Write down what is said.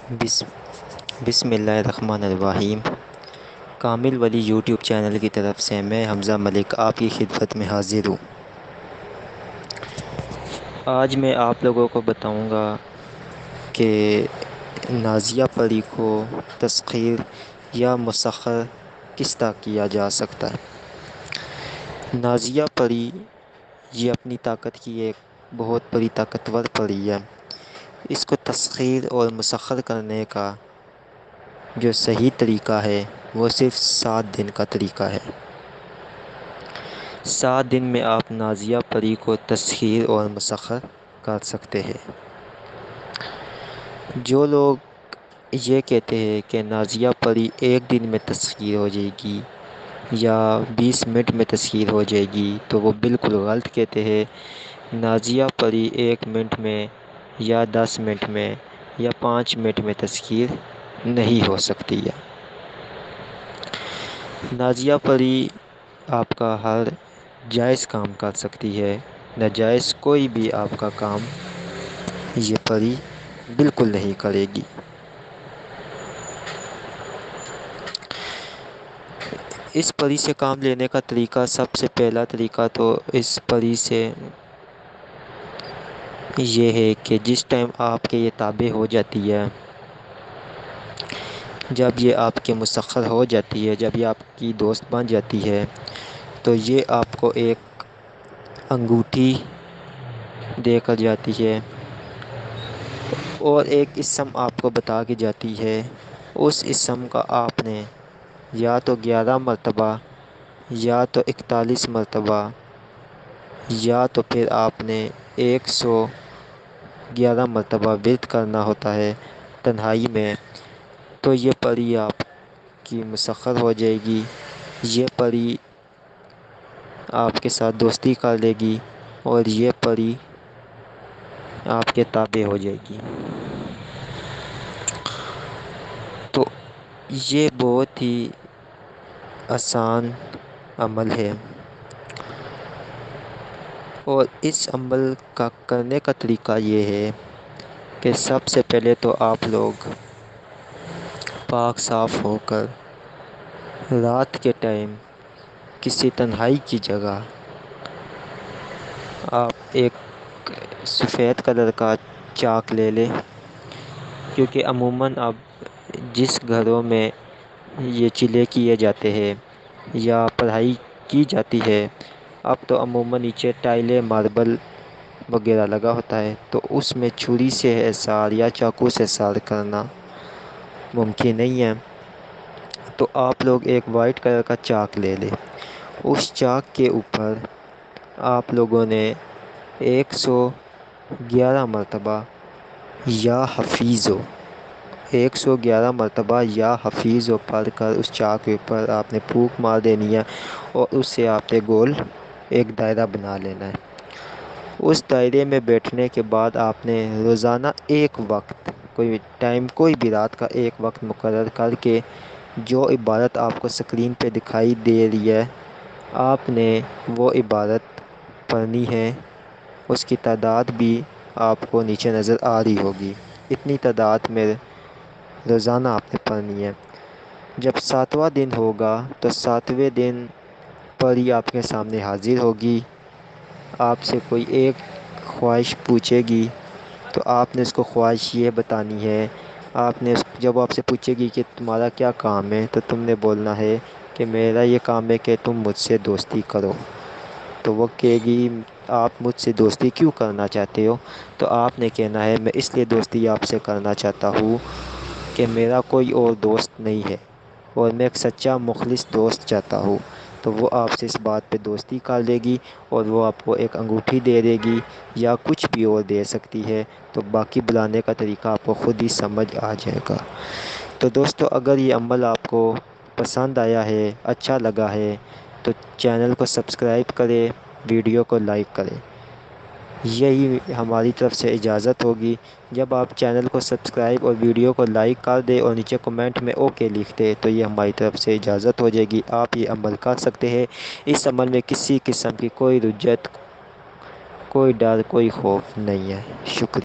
بسم بسم اللہ الرحمن الرحیم۔ کامل ولی یوٹیوب چینل کی طرف سے میں حمزہ ملک آپ کی خدمت میں حاضر ہوں۔ آج میں آپ لوگوں کو بتاؤں گا کہ نازیہ پری کو تسخیر یا مسخر کس طرح کیا جا سکتا ہے۔ نازیہ پری یہ اپنی طاقت کی ایک بہت بڑی طاقتور پری ہے۔ اس کو تسخیر اور مسخر کرنے کا جو صحیح طریقہ ہے وہ صرف 7 دن کا طریقہ ہے۔ 7 دن میں آپ نازیہ پری کو تسخیر اور مسخر کر سکتے ہیں۔ جو لوگ یہ کہتے ہیں کہ نازیہ پری ایک دن میں تسخیر ہو جائے گی یا 20 منٹ میں تسخیر ہو جائے گی تو وہ بالکل غلط کہتے ہیں۔ نازیہ پری 1 منٹ میں یا 10 منٹ میں یا 5 منٹ میں تسخیر نہیں ہو سکتی ہے۔ نازیہ پری آپ کا ہر جائز کام کر سکتی ہے، ناجائز کوئی بھی آپ کا کام یہ پری بالکل نہیں کرے گی۔ اس پری سے کام لینے کا طریقہ، سب سے پہلا طریقہ تو اس پری سے یہ ہے کہ جس ٹائم آپ کے یہ تابع ہو جاتی ہے، جب یہ آپ کے مسخر ہو جاتی ہے، جب یہ آپ کی دوست بن جاتی ہے تو یہ آپ کو ایک انگوٹھی دے کر جاتی ہے اور ایک اسم آپ کو بتا کے جاتی ہے۔ اس اسم کا آپ نے یا تو 11 مرتبہ یا تو 41 مرتبہ یا تو پھر آپ نے 111 مرتبہ ورد کرنا ہوتا ہے تنہائی میں، تو یہ پری آپ کی مسخر ہو جائے گی۔ یہ پری آپ کے ساتھ دوستی کر لے گی اور یہ پری آپ کے تابع ہو جائے گی۔ تو یہ بہت ہی آسان عمل ہے اور اس عمل کا کرنے کا طریقہ یہ ہے کہ سب سے پہلے تو آپ لوگ پاک صاف ہو کر رات کے ٹائم کسی تنہائی کی جگہ آپ ایک سفید کلر کا چاک لے لیں، کیونکہ عموماً اب جس گھروں میں یہ چلے کیے جاتے ہیں یا پڑھائی کی جاتی ہے، اب تو عموماً نیچے ٹائلیں ماربل وغیرہ لگا ہوتا ہے، تو اس میں چھری سے حصار یا چاقو سے حصار کرنا ممکن نہیں ہے۔ تو آپ لوگ ایک وائٹ کلر کا چاک لے لیں۔ اس چاک کے اوپر آپ لوگوں نے 111 مرتبہ یا حفیظو 111 مرتبہ یا حفیظو پڑھ کر اس چاک کے اوپر آپ نے پھونک مار دینی ہے اور اس سے آپ نے گول ایک دائرہ بنا لینا ہے۔ اس دائرے میں بیٹھنے کے بعد آپ نے روزانہ ایک وقت، کوئی ٹائم، کوئی بھی رات کا ایک وقت مقرر کر کے جو عبارت آپ کو اسکرین پہ دکھائی دے رہی ہے آپ نے وہ عبارت پڑھنی ہے۔ اس کی تعداد بھی آپ کو نیچے نظر آ رہی ہوگی، اتنی تعداد میں روزانہ آپ نے پڑھنی ہے۔ جب 7واں دن ہوگا تو 7ویں دن پری آپ کے سامنے حاضر ہوگی، آپ سے کوئی ایک خواہش پوچھے گی تو آپ نے اس کو خواہش یہ بتانی ہے۔ آپ نے جب آپ سے پوچھے گی کہ تمہارا کیا کام ہے تو تم نے بولنا ہے کہ میرا یہ کام ہے کہ تم مجھ سے دوستی کرو۔ تو وہ کہے گی آپ مجھ سے دوستی کیوں کرنا چاہتے ہو؟ تو آپ نے کہنا ہے میں اس لیے دوستی آپ سے کرنا چاہتا ہوں کہ میرا کوئی اور دوست نہیں ہے اور میں ایک سچا مخلص دوست چاہتا ہوں۔ تو وہ آپ سے اس بات پہ دوستی کر لے گی اور وہ آپ کو ایک انگوٹھی دے دے گی یا کچھ بھی اور دے سکتی ہے۔ تو باقی بلانے کا طریقہ آپ کو خود ہی سمجھ آ جائے گا۔ تو دوستو، اگر یہ عمل آپ کو پسند آیا ہے، اچھا لگا ہے تو چینل کو سبسکرائب کریں، ویڈیو کو لائک کریں۔ یہی ہماری طرف سے اجازت ہوگی۔ جب آپ چینل کو سبسکرائب اور ویڈیو کو لائک کر دیں اور نیچے کمنٹ میں اوکے لکھ دیں تو یہ ہماری طرف سے اجازت ہو جائے گی، آپ یہ عمل کر سکتے ہیں۔ اس عمل میں کسی قسم کی کوئی رجت، کوئی ڈر، کوئی خوف نہیں ہے۔ شکریہ۔